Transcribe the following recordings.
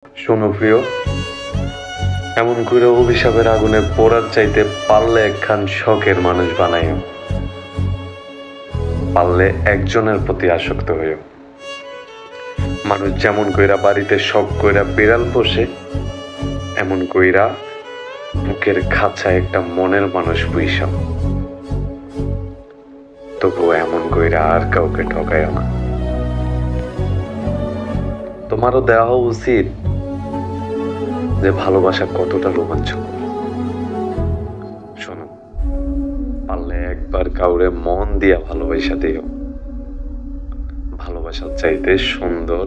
শোনো প্রিয়, এমন করে অভিশাপের আগুনে পোড়ার চাইতে পারলে একখান শখের মানুষ বানাইও, পারলে একজনের প্রতি আসক্ত হইও। মানুষ যেমন কইরা বাড়িতে শখ কইরা বিড়াল পোষে, এমন কইরা বুকের খাঁচায় একটা মনের মানুষ পুইসাও। তবুও এমন কইরা আর কাউকে ঠকাইও না। তোমারও দেওয়া উচিত যে ভালোবাসা কতটা রোমাঞ্চকর। শোনো, পারলে একবার কাউরে মন দিয়া ভালোবাসা দিও। ভালোবাসার চাইতে সুন্দর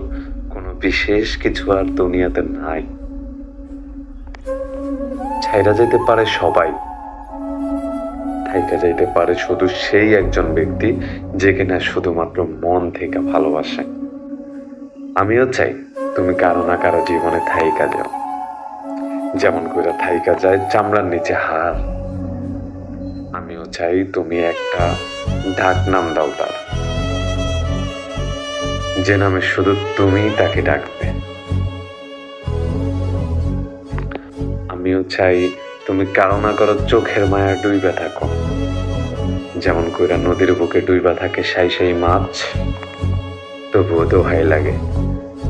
কোনো বিশেষ কিছু আর দুনিয়াতে নাই। ছাইরা যেতে পারে সবাই, থাইকা যাইতে পারে শুধু সেই একজন ব্যক্তি যে কিনা শুধুমাত্র মন থেকে ভালোবাসে। আমিও চাই তুমি কারো না কারো জীবনে থাইকা যাও, যেমন করে থাইকা যায় চামড়ার নিচে হার। আমিও চাই তুমি একটা ডাক নাম দাও তার, যে নামে শুধু তুমি তাকে ডাকবে। আমিও চাই তুমি কারো না কারো চোখের মায়া ডুইবা থাকো, যেমন কইরা নদীর বুকে ডুইবা থাকে সাই সাই মাছ। তবুও দোহাই লাগে,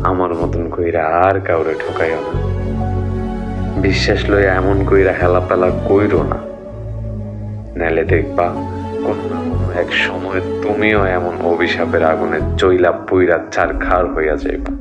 আমার মতন কইরা আর কাউরে ঠকাইও না। বিশ্বাস লইয়া এমন কইরা হেলাপেলা কইরো না, নাইলে দেখবা কোনো না কোনো এক সময় তুমিও এমন অভিশাপের আগুনে চইলা পুইরা চারখার হইয়া যাইবা।